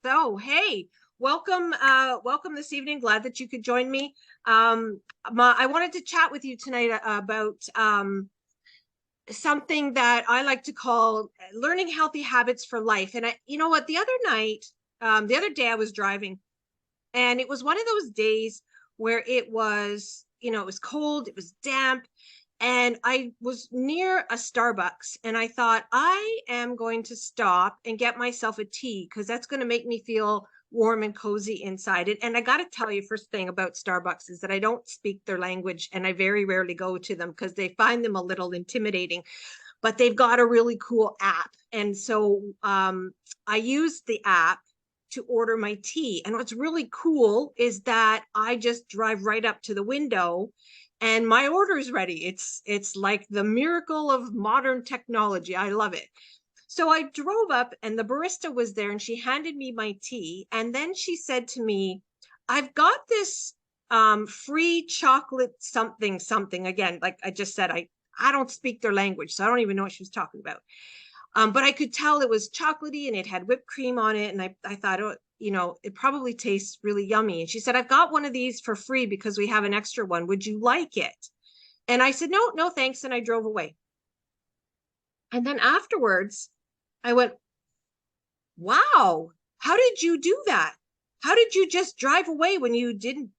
So, hey, welcome this evening. Glad that you could join me. Um, I wanted to chat with you tonight about something that I like to call learning healthy habits for life. And you know what, the other day I was driving, and it was one of those days where it was cold, it was damp, and I was near a Starbucks, and I thought, I am going to stop and get myself a tea because that's going to make me feel warm and cozy inside it. And I got to tell you, first thing about Starbucks is that I don't speak their language, and I very rarely go to them because they find them a little intimidating, but they've got a really cool app. And so I used the app to order my tea. And what's really cool is that I just drive right up to the window and my order is ready. It's like the miracle of modern technology. I love it. So I drove up and the barista was there and she handed me my tea. And then she said to me, I've got this free chocolate something, something. Again, like I just said, I don't speak their language, so I don't even know what she was talking about. But I could tell it was chocolatey and it had whipped cream on it. And I thought, oh, it probably tastes really yummy. And she said, I've got one of these for free because we have an extra one. Would you like it? And I said, no, no, thanks. And I drove away. And then afterwards, I went, wow, how did you do that? How did you just drive away when you didn't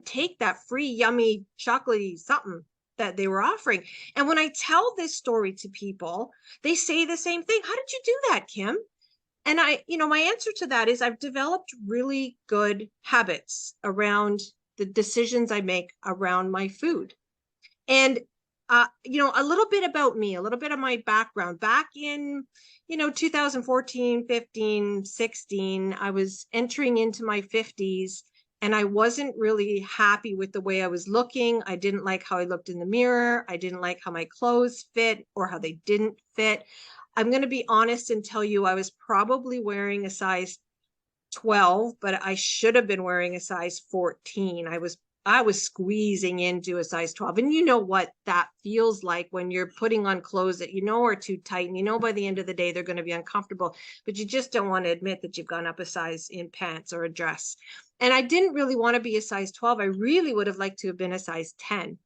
take that free yummy chocolatey something that they were offering? And when I tell this story to people, they say the same thing. How did you do that, Kim? And my answer to that is I've developed really good habits around the decisions I make around my food. And a little bit about me, a little bit of my background. Back in 2014, 15, 16, I was entering into my 50s and I wasn't really happy with the way I was looking. I didn't like how I looked in the mirror. I didn't like how my clothes fit or how they didn't fit. I'm going to be honest and tell you I was probably wearing a size 12, but I should have been wearing a size 14. I was squeezing into a size 12. And you know what that feels like when you're putting on clothes that you know are too tight and you know by the end of the day they're going to be uncomfortable, but you just don't want to admit that you've gone up a size in pants or a dress. And I didn't really want to be a size 12. I really would have liked to have been a size 10,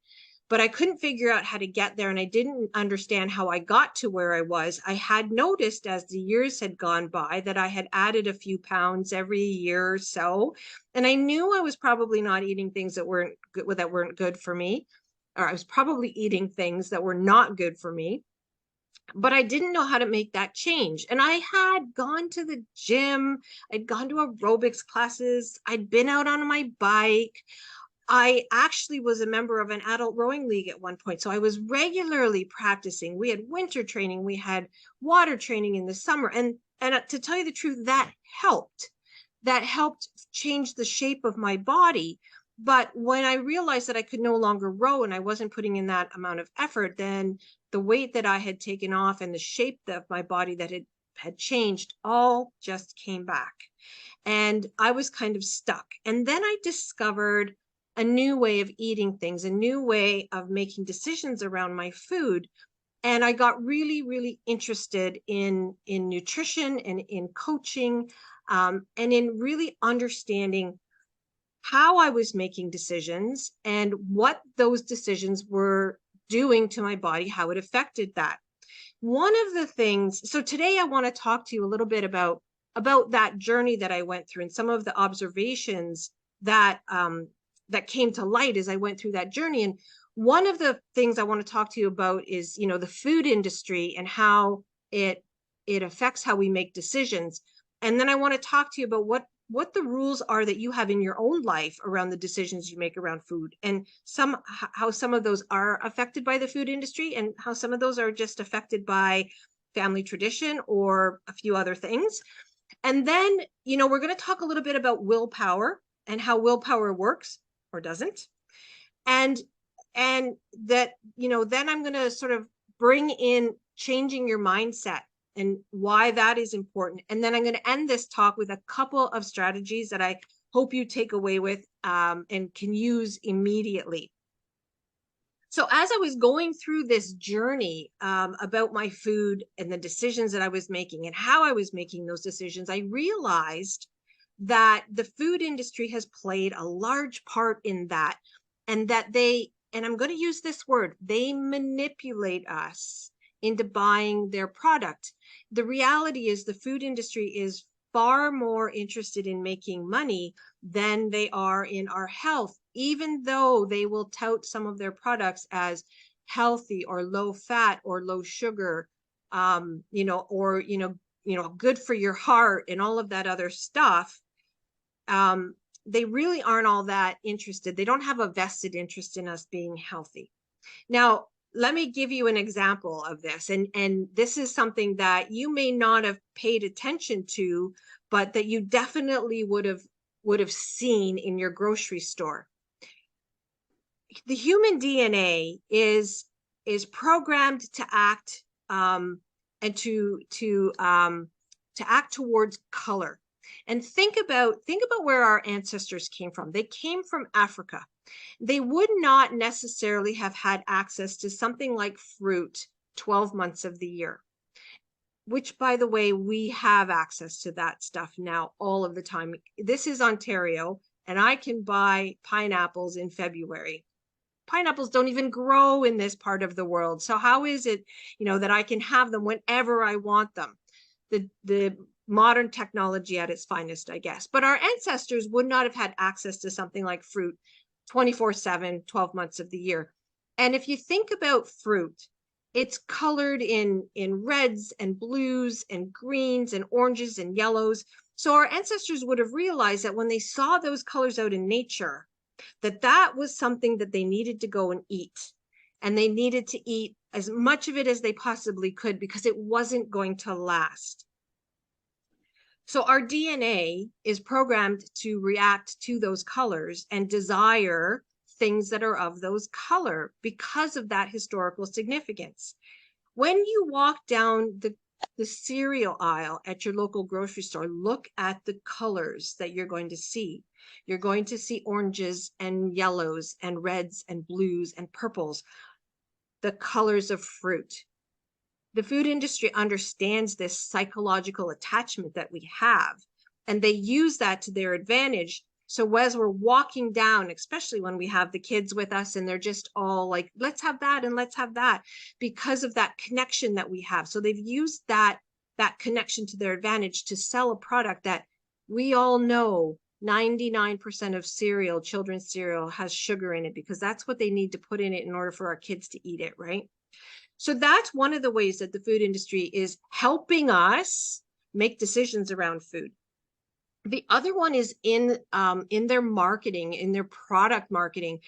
but I couldn't figure out how to get there. And I didn't understand how I got to where I was. I had noticed as the years had gone by that I had added a few pounds every year or so. And I knew I was probably not eating things that weren't good for me, or I was probably eating things that were not good for me, but I didn't know how to make that change. And I had gone to the gym, I'd gone to aerobics classes, I'd been out on my bike. I actually was a member of an adult rowing league at one point. So I was regularly practicing. We had winter training, we had water training in the summer. And to tell you the truth, that helped. That helped change the shape of my body. But when I realized that I could no longer row and I wasn't putting in that amount of effort, then the weight that I had taken off and the shape of my body that had changed all just came back. And I was kind of stuck. And then I discovered a new way of eating things, a new way of making decisions around my food. And I got really, really interested in nutrition and in coaching, and in really understanding how I was making decisions and what those decisions were doing to my body, how it affected that. One of the things, so today I want to talk to you a little bit about that journey that I went through and some of the observations that came to light as I went through that journey. And one of the things I want to talk to you about is, the food industry and how it affects how we make decisions. And then I want to talk to you about what the rules are that you have in your own life around the decisions you make around food, and how some of those are affected by the food industry and how some of those are just affected by family tradition or a few other things. And then, we're going to talk a little bit about willpower and how willpower works or doesn't. And that, then I'm going to sort of bring in changing your mindset and why that is important. And then I'm going to end this talk with a couple of strategies that I hope you take away with and can use immediately. So as I was going through this journey about my food and the decisions that I was making and how I was making those decisions, I realized that the food industry has played a large part in that, and that and I'm going to use this word, they manipulate us into buying their product. The reality is the food industry is far more interested in making money than they are in our health, even though they will tout some of their products as healthy or low fat or low sugar, or good for your heart and all of that other stuff. They really aren't all that interested. They don't have a vested interest in us being healthy. Now, let me give you an example of this. And this is something that you may not have paid attention to, but that you definitely would have seen in your grocery store. The human DNA is programmed to act and to act towards color. And think about where our ancestors came from. They came from Africa. They would not necessarily have had access to something like fruit 12 months of the year, which, by the way, we have access to that stuff now all of the time. This is Ontario, and I can buy pineapples in February. Pineapples don't even grow in this part of the world. So how is it, that I can have them whenever I want them? The modern technology at its finest, I guess. But our ancestors would not have had access to something like fruit 24/7, 12 months of the year. And if you think about fruit, it's colored in reds and blues and greens and oranges and yellows. So our ancestors would have realized that when they saw those colors out in nature, that was something that they needed to go and eat. And they needed to eat as much of it as they possibly could, because it wasn't going to last. So our DNA is programmed to react to those colors and desire things that are of those color because of that historical significance. When you walk down the cereal aisle at your local grocery store, look at the colors that you're going to see. You're going to see oranges and yellows and reds and blues and purples, the colors of fruit. The food industry understands this psychological attachment that we have, and they use that to their advantage. So as we're walking down, especially when we have the kids with us and they're just all like, let's have that and let's have that, because of that connection that we have. So they've used that connection to their advantage to sell a product that we all know 99% of cereal, children's cereal, has sugar in it, because that's what they need to put in it in order for our kids to eat it, right? So that's one of the ways that the food industry is helping us make decisions around food. The other one is in their marketing, in their product marketing.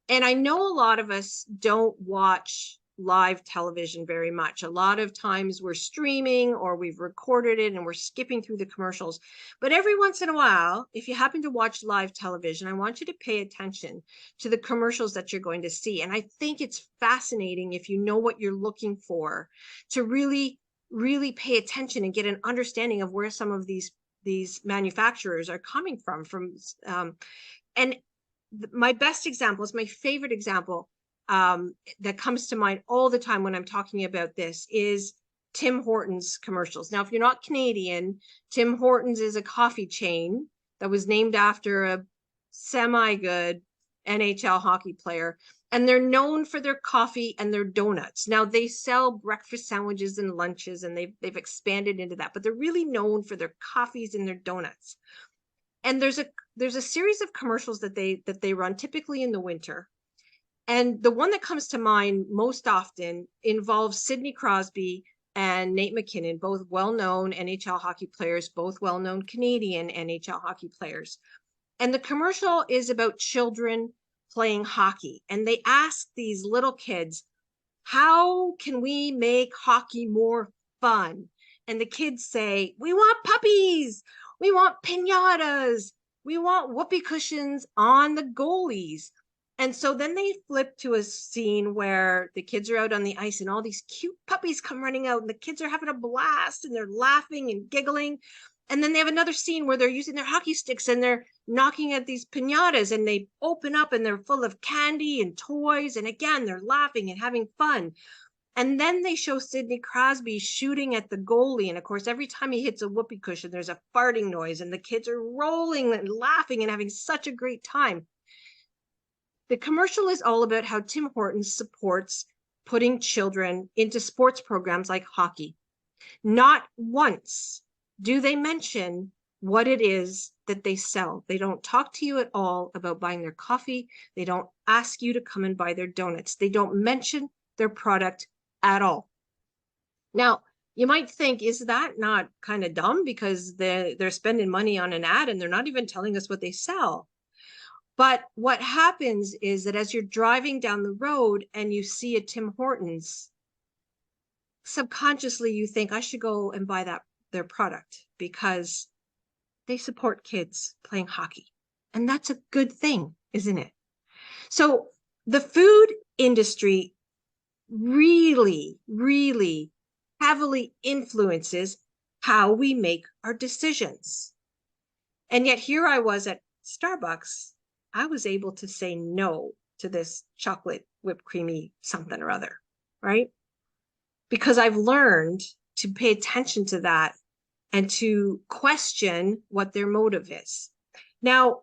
And I know a lot of us don't watch live television very much. A lot of times we're streaming or we've recorded it and we're skipping through the commercials. But every once in a while, if you happen to watch live television, I want you to pay attention to the commercials that you're going to see. And I think it's fascinating, if you know what you're looking for, to really, really pay attention and get an understanding of where some of these manufacturers are coming from. And my best example is my favorite example that comes to mind all the time when I'm talking about this is Tim Hortons commercials. Now, if you're not Canadian, Tim Hortons is a coffee chain that was named after a semi-good NHL hockey player, and they're known for their coffee and their donuts. Now, they sell breakfast sandwiches and lunches, and they've expanded into that, but they're really known for their coffees and their donuts. And there's a series of commercials that they run, typically in the winter. And the one that comes to mind most often involves Sidney Crosby and Nate McKinnon, both well-known NHL hockey players, both well-known Canadian NHL hockey players. And the commercial is about children playing hockey. And they ask these little kids, how can we make hockey more fun? And the kids say, we want puppies, we want piñatas, we want whoopee cushions on the goalies. And so then they flip to a scene where the kids are out on the ice and all these cute puppies come running out and the kids are having a blast and they're laughing and giggling. And then they have another scene where they're using their hockey sticks and they're knocking at these piñatas, and they open up and they're full of candy and toys. And again, they're laughing and having fun. And then they show Sidney Crosby shooting at the goalie. And of course, every time he hits a whoopee cushion, there's a farting noise, and the kids are rolling and laughing and having such a great time. The commercial is all about how Tim Hortons supports putting children into sports programs like hockey. Not once do they mention what it is that they sell. They don't talk to you at all about buying their coffee. They don't ask you to come and buy their donuts. They don't mention their product at all. Now, you might think, is that not kind of dumb? Because they're spending money on an ad and they're not even telling us what they sell. But what happens is that as you're driving down the road and you see a Tim Hortons, subconsciously you think, I should go and buy their product because they support kids playing hockey. And that's a good thing, isn't it? So the food industry really, really heavily influences how we make our decisions. And yet here I was at Starbucks, I was able to say no to this chocolate whipped creamy something or other, right? Because I've learned to pay attention to that and to question what their motive is. Now,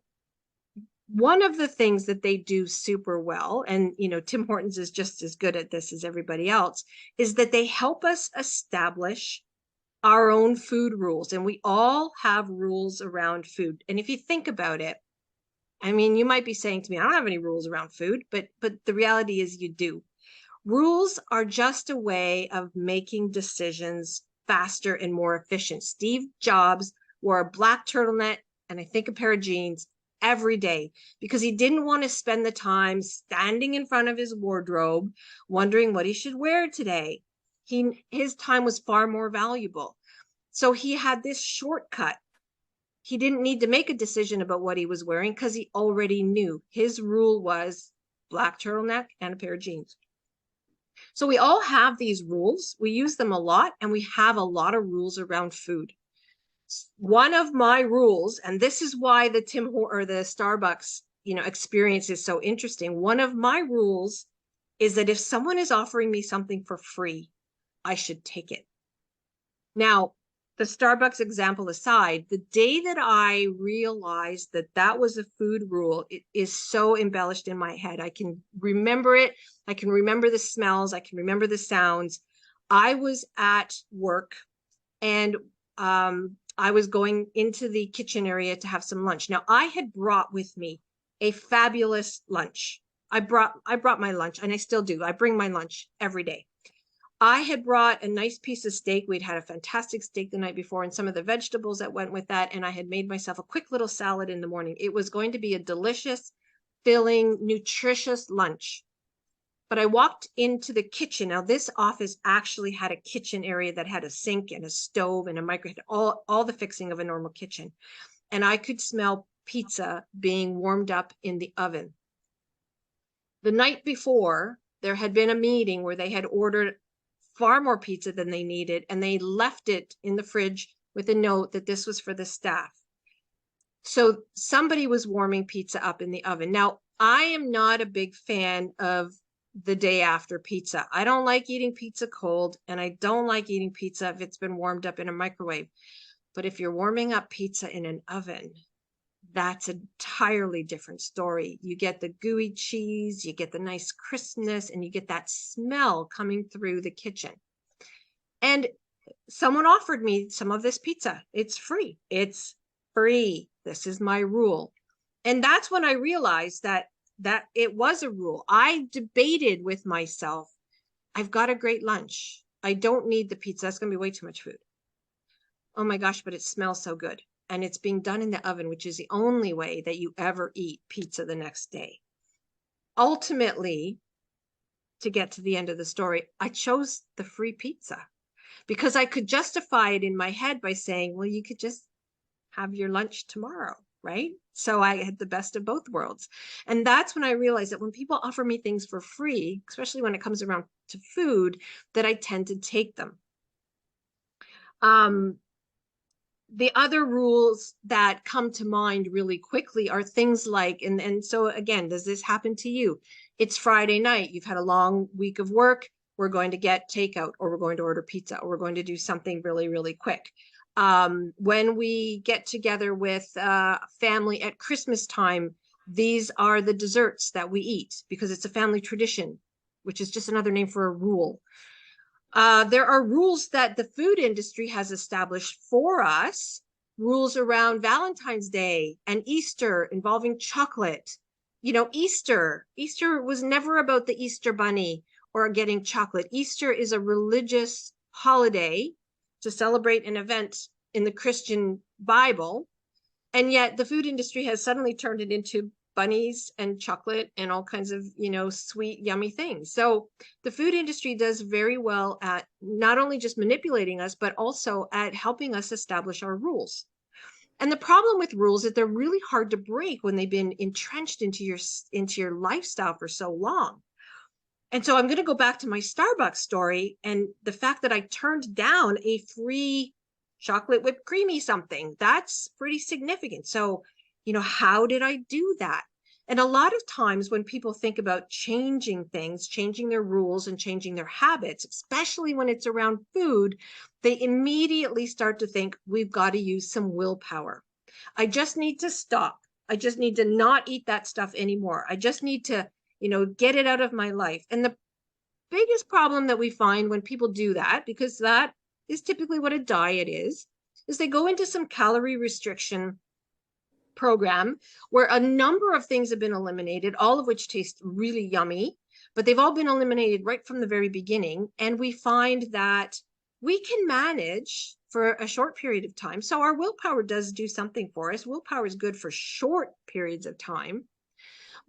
one of the things that they do super well, and Tim Hortons is just as good at this as everybody else, is that they help us establish our own food rules. And we all have rules around food. And if you think about it, I mean, you might be saying to me, I don't have any rules around food, but the reality is you do. Rules are just a way of making decisions faster and more efficient. Steve Jobs wore a black turtleneck and I think a pair of jeans every day because he didn't want to spend the time standing in front of his wardrobe wondering what he should wear today. His time was far more valuable. So he had this shortcut. He didn't need to make a decision about what he was wearing because he already knew. His rule was black turtleneck and a pair of jeans. So we all have these rules. We use them a lot, and we have a lot of rules around food. One of my rules, and this is why the Starbucks, experience is so interesting. One of my rules is that if someone is offering me something for free, I should take it. Now, the Starbucks example aside, the day that I realized that that was a food rule, it is so embellished in my head. I can remember it. I can remember the smells. I can remember the sounds. I was at work and I was going into the kitchen area to have some lunch. Now, I had brought with me a fabulous lunch. I brought my lunch, and I still do. I bring my lunch every day. I had brought a nice piece of steak. We'd had a fantastic steak the night before and some of the vegetables that went with that. And I had made myself a quick little salad in the morning. It was going to be a delicious, filling, nutritious lunch. But I walked into the kitchen. Now, this office actually had a kitchen area that had a sink and a stove and a microwave, all the fixing of a normal kitchen. And I could smell pizza being warmed up in the oven. The night before, there had been a meeting where they had ordered far more pizza than they needed, and they left it in the fridge with a note that this was for the staff. So somebody was warming pizza up in the oven. Now, I am not a big fan of the day after pizza. I don't like eating pizza cold, and I don't like eating pizza if it's been warmed up in a microwave. But if you're warming up pizza in an oven, that's an entirely different story. You get the gooey cheese, you get the nice crispness, and you get that smell coming through the kitchen. And someone offered me some of this pizza. It's free. It's free. This is my rule. And that's when I realized that it was a rule. I debated with myself, I've got a great lunch. I don't need the pizza. That's going to be way too much food. Oh my gosh, but it smells so good. And it's being done in the oven, which is the only way that you ever eat pizza the next day. Ultimately, to get to the end of the story, I chose the free pizza because I could justify it in my head by saying, well, you could just have your lunch tomorrow, right? So I had the best of both worlds. And that's when I realized that when people offer me things for free, especially when it comes around to food, that I tend to take them. The other rules that come to mind really quickly are things like, and so again, does this happen to you? It's Friday night, you've had a long week of work, we're going to get takeout, or we're going to order pizza, or we're going to do something really, really quick. When we get together with family at Christmas time, these are the desserts that we eat because it's a family tradition, which is just another name for a rule. There are rules that the food industry has established for us, rules around Valentine's Day and Easter involving chocolate. You know, Easter was never about the Easter bunny or getting chocolate. Easter is a religious holiday to celebrate an event in the Christian Bible. And yet the food industry has suddenly turned it into bunnies and chocolate and all kinds of, sweet, yummy things. So the food industry does very well at not only just manipulating us, but also at helping us establish our rules. And the problem with rules is they're really hard to break when they've been entrenched into your lifestyle for so long. And so I'm going to go back to my Starbucks story and the fact that I turned down a free chocolate whipped creamy something. That's pretty significant. So, how did I do that? And a lot of times when people think about changing things, changing their rules and changing their habits, especially when it's around food, they immediately start to think we've got to use some willpower. I just need to stop. I just need to not eat that stuff anymore. I just need to, get it out of my life. And the biggest problem that we find when people do that, because that is typically what a diet is they go into some calorie restriction program where a number of things have been eliminated, all of which taste really yummy, but they've all been eliminated right from the very beginning. And we find that we can manage for a short period of time. So our willpower does do something for us. Willpower is good for short periods of time.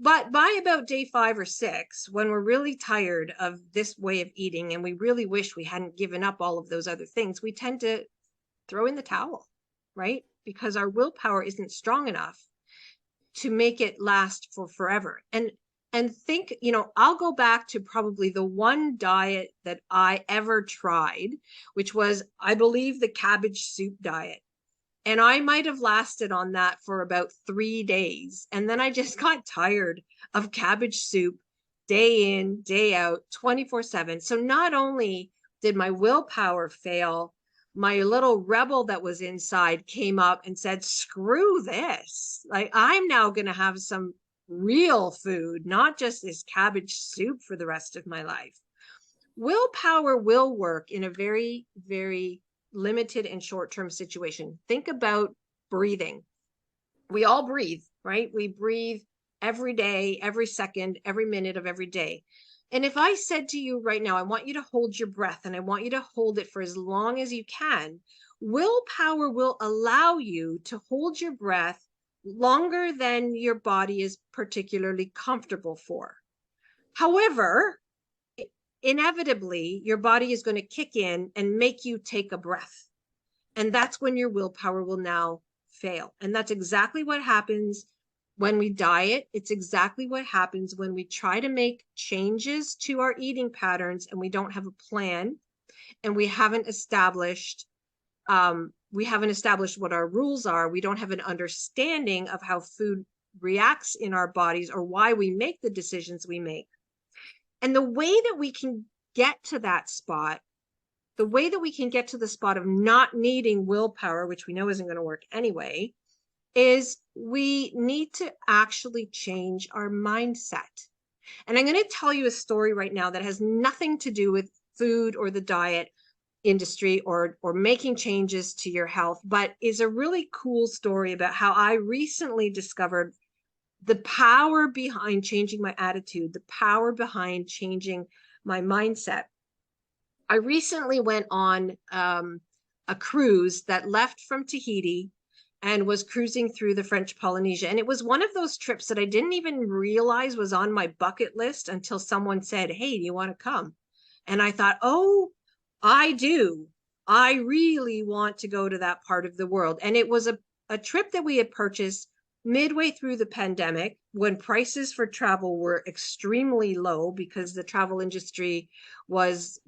But by about day 5 or 6, when we're really tired of this way of eating and we really wish we hadn't given up all of those other things, we tend to throw in the towel, right? Because our willpower isn't strong enough to make it last for forever. And think, I'll go back to probably the one diet that I ever tried, which was, I believe, the cabbage soup diet. And I might have lasted on that for about 3 days. And then I just got tired of cabbage soup day in, day out, 24/7. So not only did my willpower fail, my little rebel that was inside came up and said, screw this. Like, I'm now going to have some real food, not just this cabbage soup for the rest of my life. Willpower will work in a very, very limited and short-term situation. Think about breathing. We all breathe, right? We breathe every day, every second, every minute of every day. And if I said to you right now, I want you to hold your breath and I want you to hold it for as long as you can, willpower will allow you to hold your breath longer than your body is particularly comfortable for. However, inevitably, your body is going to kick in and make you take a breath. And that's when your willpower will now fail. And that's exactly what happens when we diet. It's exactly what happens when we try to make changes to our eating patterns and we don't have a plan and we haven't established what our rules are. We don't have an understanding of how food reacts in our bodies or why we make the decisions we make. And the way that we can get to that spot, the way that we can get to the spot of not needing willpower, which we know isn't going to work anyway, is we need to actually change our mindset. And I'm going to tell you a story right now that has nothing to do with food or the diet industry or making changes to your health, but is a really cool story about how I recently discovered the power behind changing my attitude, the power behind changing my mindset. I recently went on a cruise that left from Tahiti and was cruising through the French Polynesia. And it was one of those trips that I didn't even realize was on my bucket list until someone said, hey, do you want to come? And I thought, oh, I do. I really want to go to that part of the world. And it was a trip that we had purchased midway through the pandemic when prices for travel were extremely low because the travel industry was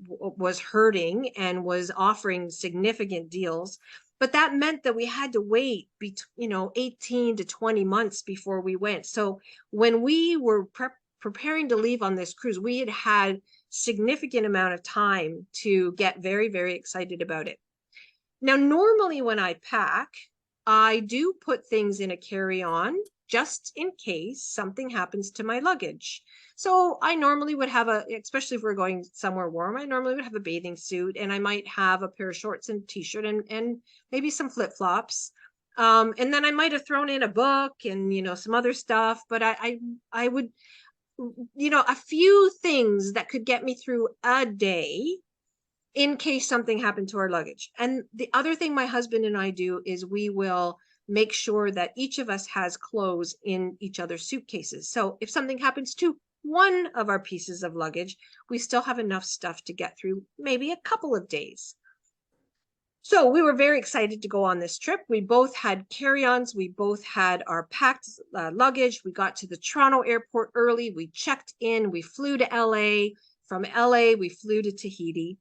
hurting and was offering significant deals. But that meant that we had to wait, 18 to 20 months before we went. So when we were preparing to leave on this cruise, we had significant amount of time to get very, very excited about it. Now, normally when I pack, I do put things in a carry-on just in case something happens to my luggage. So I normally would have especially if we're going somewhere warm, I normally would have a bathing suit, and I might have a pair of shorts and t-shirt and maybe some flip-flops. And then I might have thrown in a book and, some other stuff, but I would, a few things that could get me through a day in case something happened to our luggage. And the other thing my husband and I do is we will make sure that each of us has clothes in each other's suitcases. So if something happens to one of our pieces of luggage, we still have enough stuff to get through maybe a couple of days. So we were very excited to go on this trip. We both had carry-ons. We both had our packed luggage. We got to the Toronto airport early. We checked in. We flew to LA. From LA, we flew to Tahiti.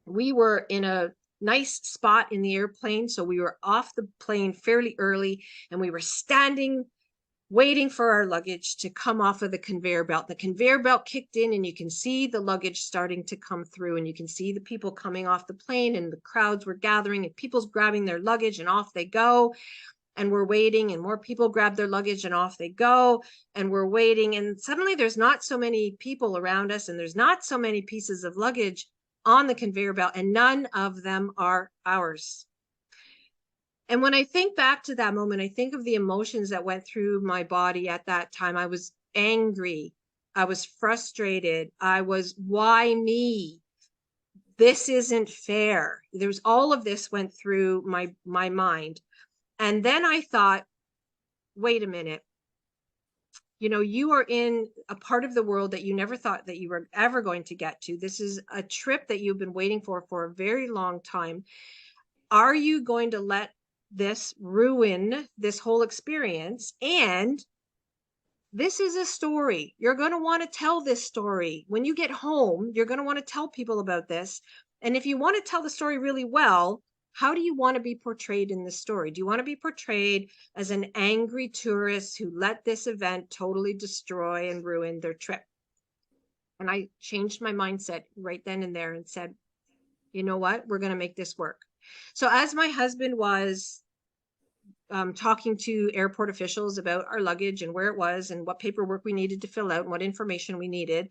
We were in a nice spot in the airplane, so we were off the plane fairly early, and we were standing waiting for our luggage to come off of the conveyor belt. The conveyor belt kicked in, and you can see the luggage starting to come through, and you can see the people coming off the plane, and the crowds were gathering, and people's grabbing their luggage, and off they go. And we're waiting, and more people grab their luggage, and off they go. And we're waiting, and suddenly there's not so many people around us, and there's not so many pieces of luggage on the conveyor belt, and none of them are ours. And when I think back to that moment, I think of the emotions that went through my body at that time. I was angry. I was frustrated. I was, why me? This isn't fair. There's all of this went through my mind. And then I thought, wait a minute. You are in a part of the world that you never thought that you were ever going to get to. This is a trip that you've been waiting for a very long time. Are you going to let this ruin this whole experience? And this is a story. You're going to want to tell this story. When you get home, you're going to want to tell people about this. And if you want to tell the story really well, how do you want to be portrayed in the story? Do you want to be portrayed as an angry tourist who let this event totally destroy and ruin their trip? And I changed my mindset right then and there and said, you know what? We're going to make this work. So as my husband was talking to airport officials about our luggage and where it was and what paperwork we needed to fill out and what information we needed,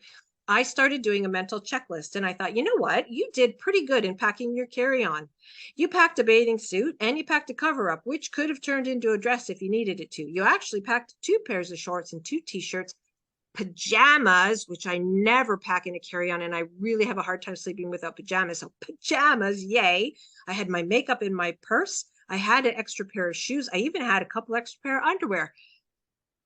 I started doing a mental checklist. And I thought, you know what? You did pretty good in packing your carry-on. You packed a bathing suit and you packed a cover-up, which could have turned into a dress if you needed it to. You actually packed 2 pairs of shorts and 2 t-shirts, pajamas, which I never pack in a carry-on, and I really have a hard time sleeping without pajamas. So pajamas, yay. I had my makeup in my purse. I had an extra pair of shoes. I even had a couple extra pair of underwear.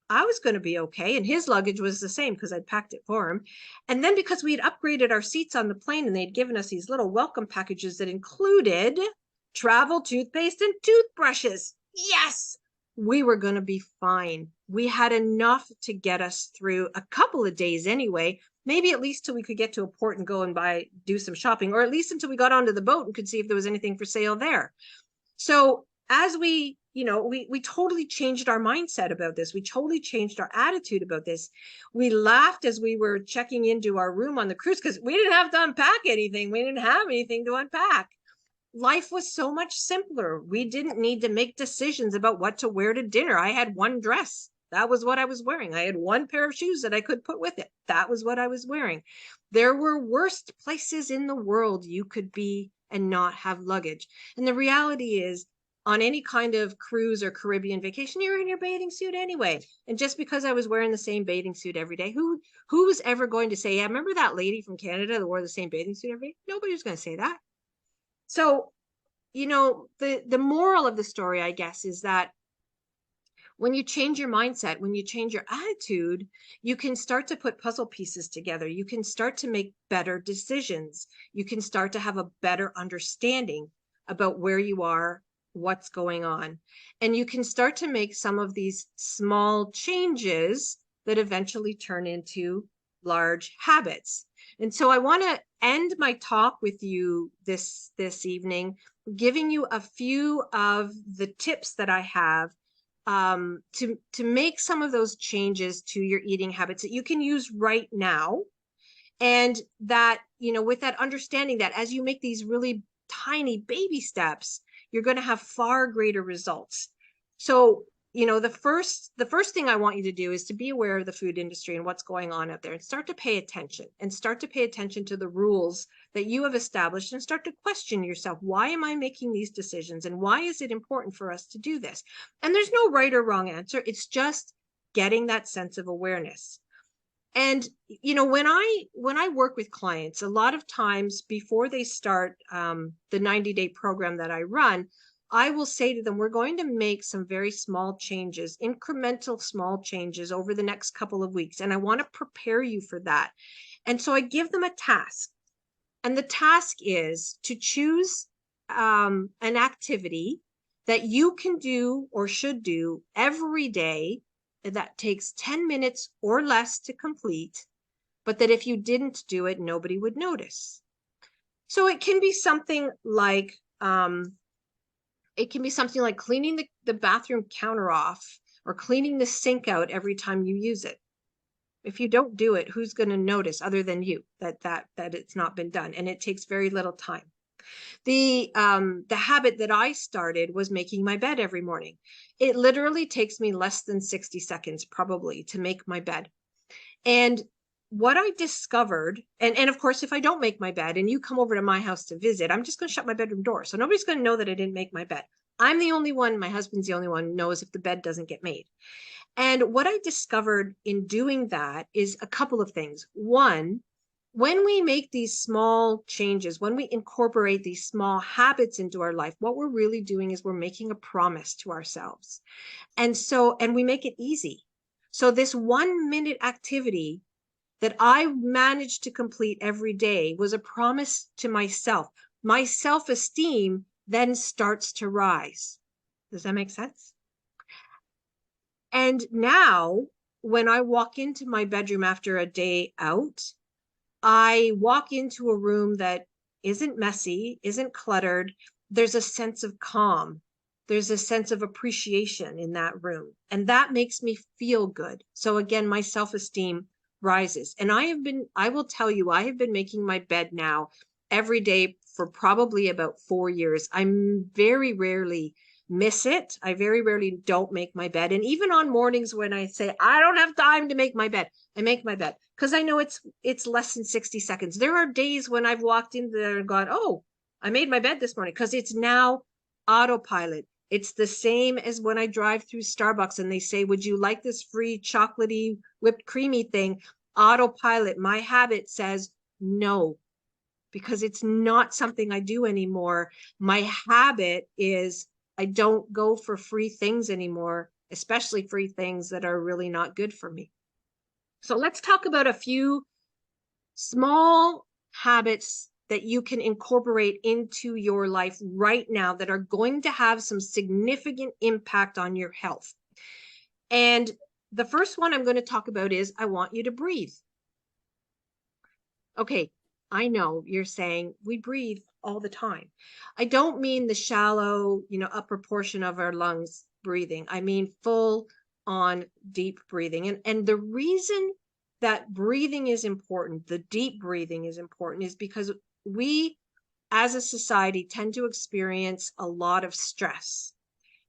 I was going to be okay. And his luggage was the same because I'd packed it for him. And then because we had upgraded our seats on the plane and they'd given us these little welcome packages that included travel toothpaste and toothbrushes. Yes, we were going to be fine. We had enough to get us through a couple of days anyway, maybe at least till we could get to a port and go and do some shopping, or at least until we got onto the boat and could see if there was anything for sale there. So as we totally changed our mindset about this. We totally changed our attitude about this. We laughed as we were checking into our room on the cruise because we didn't have to unpack anything. We didn't have anything to unpack. Life was so much simpler. We didn't need to make decisions about what to wear to dinner. I had one dress. That was what I was wearing. I had one pair of shoes that I could put with it. That was what I was wearing. There were worse places in the world you could be and not have luggage. And the reality is, on any kind of cruise or Caribbean vacation, you're in your bathing suit anyway. And just because I was wearing the same bathing suit every day, who was ever going to say, yeah, remember that lady from Canada that wore the same bathing suit every day? Nobody was going to say that. So, the moral of the story, I guess, is that when you change your mindset, when you change your attitude, you can start to put puzzle pieces together. You can start to make better decisions. You can start to have a better understanding about where you are, what's going on. And you can start to make some of these small changes that eventually turn into large habits. And so I want to end my talk with you this evening, giving you a few of the tips that I have to make some of those changes to your eating habits that you can use right now. And that, with that understanding that as you make these really tiny baby steps, you're going to have far greater results. So, the first thing I want you to do is to be aware of the food industry and what's going on out there, and start to pay attention to the rules that you have established, and start to question yourself. Why am I making these decisions? And why is it important for us to do this? And there's no right or wrong answer. It's just getting that sense of awareness. And when I work with clients, a lot of times before they start the 90-day program that I run, I will say to them, we're going to make some very small changes, incremental small changes over the next couple of weeks. And I want to prepare you for that. And so I give them a task. And the task is to choose an activity that you can do or should do every day that takes 10 minutes or less to complete, but that if you didn't do it, nobody would notice. So it can be something like cleaning the bathroom counter off, or cleaning the sink out every time you use it. If you don't do it, who's going to notice other than you that it's not been done? And it takes very little time. The habit that I started was making my bed every morning. It literally takes me less than 60 seconds probably to make my bed. And what I discovered, and of course, if I don't make my bed and you come over to my house to visit, I'm just going to shut my bedroom door. So nobody's going to know that I didn't make my bed. I'm the only one, my husband's the only one who knows if the bed doesn't get made. And what I discovered in doing that is a couple of things. One, when we make these small changes, when we incorporate these small habits into our life, what we're really doing is we're making a promise to ourselves. And we make it easy. So this 1-minute activity that I managed to complete every day was a promise to myself. My self-esteem then starts to rise. Does that make sense? And now when I walk into my bedroom after a day out, I walk into a room that isn't messy, isn't cluttered. There's a sense of calm. There's a sense of appreciation in that room. And that makes me feel good. So again, my self-esteem rises. And I will tell you, I have been making my bed now every day for probably about 4 years. I'm very rarely miss it. I very rarely don't make my bed. And even on mornings when I say, I don't have time to make my bed, I make my bed because I know it's less than 60 seconds. There are days when I've walked in there and gone, oh, I made my bed this morning, because it's now autopilot. It's the same as when I drive through Starbucks and they say, would you like this free chocolatey whipped creamy thing? Autopilot. My habit says no, because it's not something I do anymore. My habit is I don't go for free things anymore, especially free things that are really not good for me. So let's talk about a few small habits that you can incorporate into your life right now that are going to have some significant impact on your health. And the first one I'm going to talk about is I want you to breathe. Okay, I know you're saying we breathe all the time. I don't mean the shallow, upper portion of our lungs breathing. I mean full on deep breathing. And the reason that breathing is important, the deep breathing is important, is because we as a society tend to experience a lot of stress.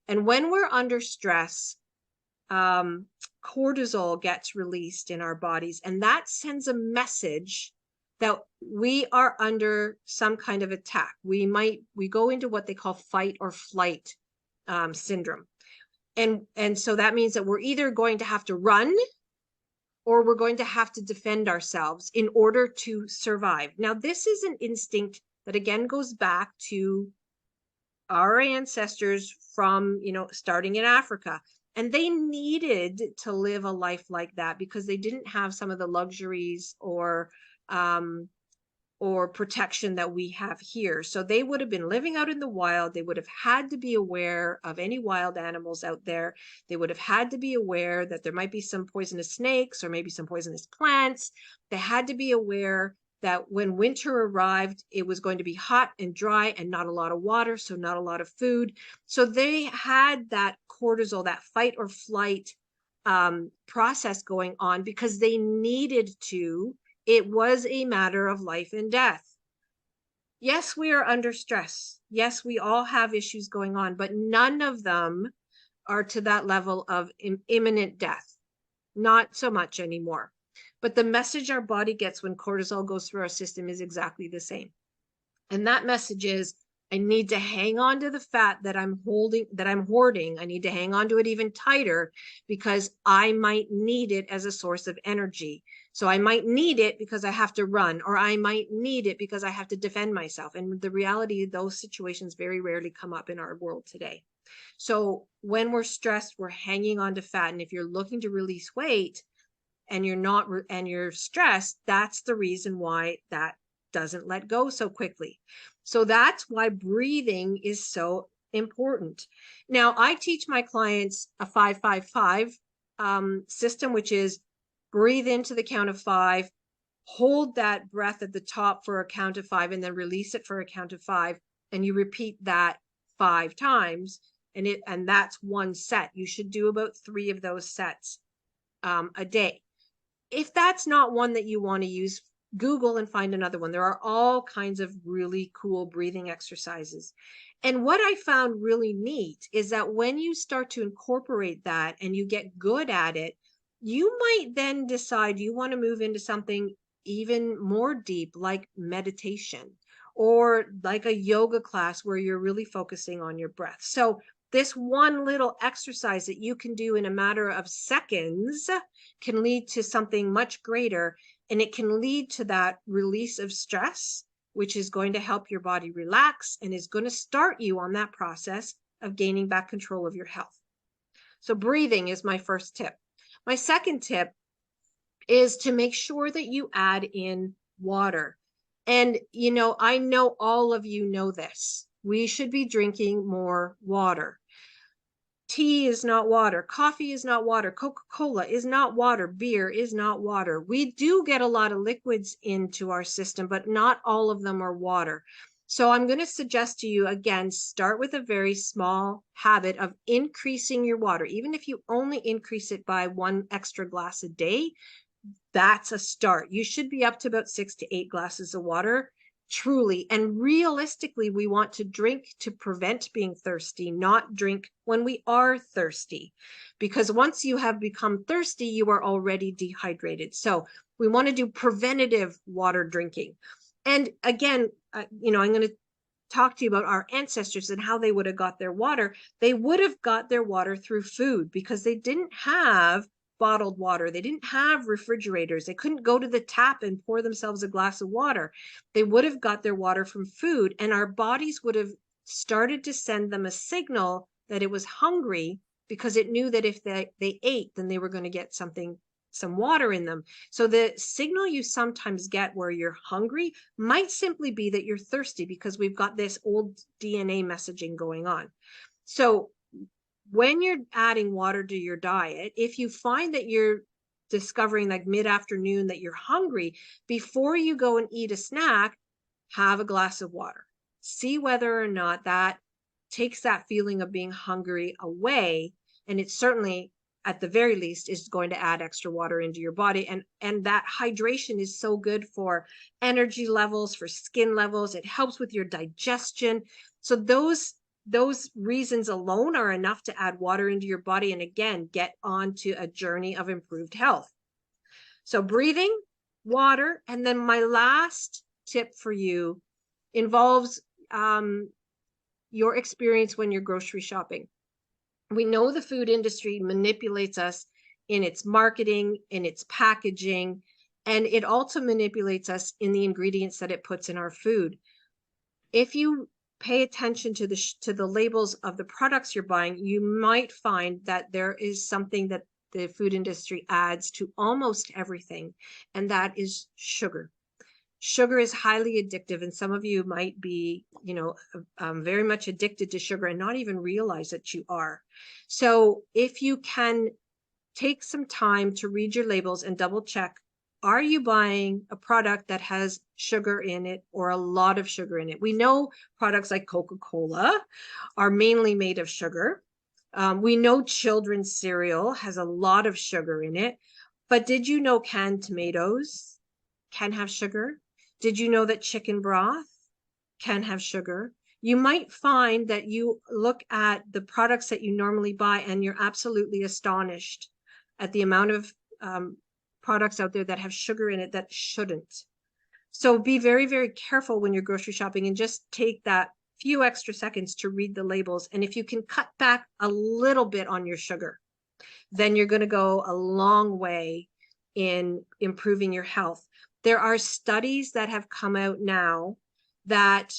And when we're under stress, cortisol gets released in our bodies, and that sends a message that we are under some kind of attack. We go into what they call fight or flight syndrome. And so that means that we're either going to have to run or we're going to have to defend ourselves in order to survive. Now, this is an instinct that again goes back to our ancestors from, starting in Africa. And they needed to live a life like that because they didn't have some of the luxuries or or protection that we have here. So they would have been living out in the wild. They would have had to be aware of any wild animals out there. They would have had to be aware that there might be some poisonous snakes or maybe some poisonous plants. They had to be aware that when winter arrived, it was going to be hot and dry and not a lot of water, so not a lot of food. So they had that cortisol, that fight or flight process going on because they needed to. It was a matter of life and death. Yes, we are under stress. Yes, we all have issues going on, but none of them are to that level of imminent death. Not so much anymore. But the message our body gets when cortisol goes through our system is exactly the same. And that message is, I need to hang on to the fat that I'm hoarding. I need to hang on to it even tighter because I might need it as a source of energy. So I might need it because I have to run, or I might need it because I have to defend myself. And the reality, those situations very rarely come up in our world today. So when we're stressed, we're hanging on to fat. And if you're looking to release weight and you're stressed, that's the reason why that doesn't let go so quickly. So that's why breathing is so important. Now, I teach my clients a 5-5-5 system, which is breathe into the count of 5, hold that breath at the top for a count of 5, and then release it for a count of 5. And you repeat that 5 times. And that's one set. You should do about 3 of those sets a day. If that's not one that you want to use, Google and find another one. There are all kinds of really cool breathing exercises. And what I found really neat is that when you start to incorporate that and you get good at it, you might then decide you want to move into something even more deep, like meditation, or like a yoga class where you're really focusing on your breath. So this one little exercise that you can do in a matter of seconds can lead to something much greater. And it can lead to that release of stress, which is going to help your body relax and is going to start you on that process of gaining back control of your health. So breathing is my first tip. My second tip is to make sure that you add in water. And, I know all of you know this. We should be drinking more water. Tea is not water. Coffee is not water. Coca-Cola is not water. Beer is not water. We do get a lot of liquids into our system, but not all of them are water. So I'm going to suggest to you, again, start with a very small habit of increasing your water. Even if you only increase it by 1 extra glass a day, that's a start. You should be up to about 6 to 8 glasses of water. Truly. And realistically, we want to drink to prevent being thirsty, not drink when we are thirsty. Because once you have become thirsty, you are already dehydrated. So we want to do preventative water drinking. And again, I'm going to talk to you about our ancestors and how they would have got their water. They would have got their water through food because they didn't have bottled water. They didn't have refrigerators. They couldn't go to the tap and pour themselves a glass of water. They would have got their water from food, and our bodies would have started to send them a signal that it was hungry because it knew that if they ate, then they were going to get some water in them. So the signal you sometimes get where you're hungry might simply be that you're thirsty because we've got this old DNA messaging going on. So when you're adding water to your diet, if you find that you're discovering like mid-afternoon that you're hungry, before you go and eat a snack, have a glass of water. See whether or not that takes that feeling of being hungry away. And it certainly, at the very least, is going to add extra water into your body. And that hydration is so good for energy levels, for skin levels. It helps with your digestion. So those reasons alone are enough to add water into your body and again get onto a journey of improved health. So breathing, water, and then my last tip for you involves your experience when you're grocery shopping. We know the food industry manipulates us in its marketing, in its packaging, and it also manipulates us in the ingredients that it puts in our food. If you pay attention to the labels of the products you're buying, you might find that there is something that the food industry adds to almost everything, and that is sugar. Sugar is highly addictive, and some of you might be, very much addicted to sugar and not even realize that you are. So if you can take some time to read your labels and double check, are you buying a product that has sugar in it or a lot of sugar in it? We know products like Coca-Cola are mainly made of sugar. We know children's cereal has a lot of sugar in it, but did you know canned tomatoes can have sugar? Did you know that chicken broth can have sugar? You might find that you look at the products that you normally buy and you're absolutely astonished at the amount of products out there that have sugar in it that shouldn't. So be very, very careful when you're grocery shopping and just take that few extra seconds to read the labels. And if you can cut back a little bit on your sugar, then you're going to go a long way in improving your health. There are studies that have come out now that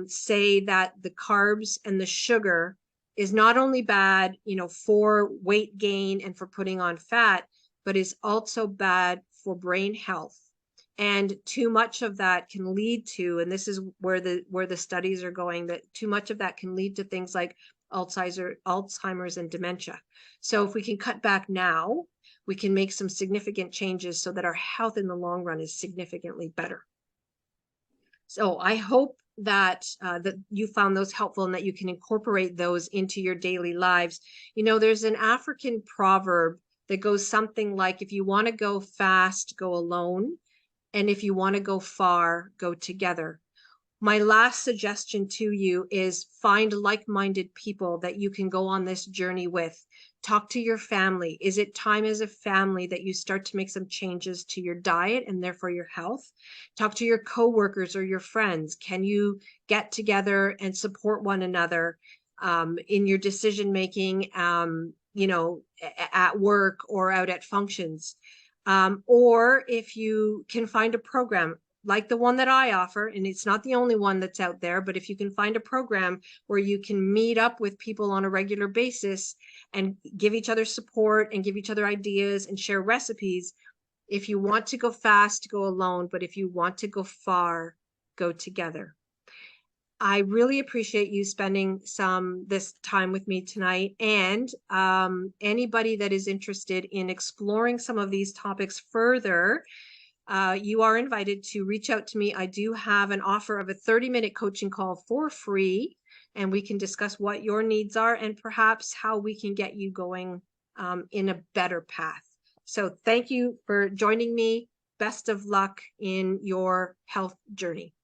say that the carbs and the sugar is not only bad, for weight gain and for putting on fat, but is also bad for brain health. And too much of that can lead to, and this is where the studies are going, that too much of that can lead to things like Alzheimer's and dementia. So if we can cut back now, we can make some significant changes so that our health in the long run is significantly better. So I hope that that you found those helpful and that you can incorporate those into your daily lives. There's an African proverb that goes something like, if you want to go fast, go alone. And if you want to go far, go together. My last suggestion to you is find like-minded people that you can go on this journey with. Talk to your family. Is it time as a family that you start to make some changes to your diet and therefore your health? Talk to your coworkers or your friends. Can you get together and support one another in your decision making, at work or out at functions? Or if you can find a program like the one that I offer, and it's not the only one that's out there, but if you can find a program where you can meet up with people on a regular basis and give each other support and give each other ideas and share recipes. If you want to go fast, go alone, but if you want to go far, go together. I really appreciate you spending this time with me tonight, and anybody that is interested in exploring some of these topics further, you are invited to reach out to me. I do have an offer of a 30-minute coaching call for free, and we can discuss what your needs are and perhaps how we can get you going in a better path. So thank you for joining me. Best of luck in your health journey.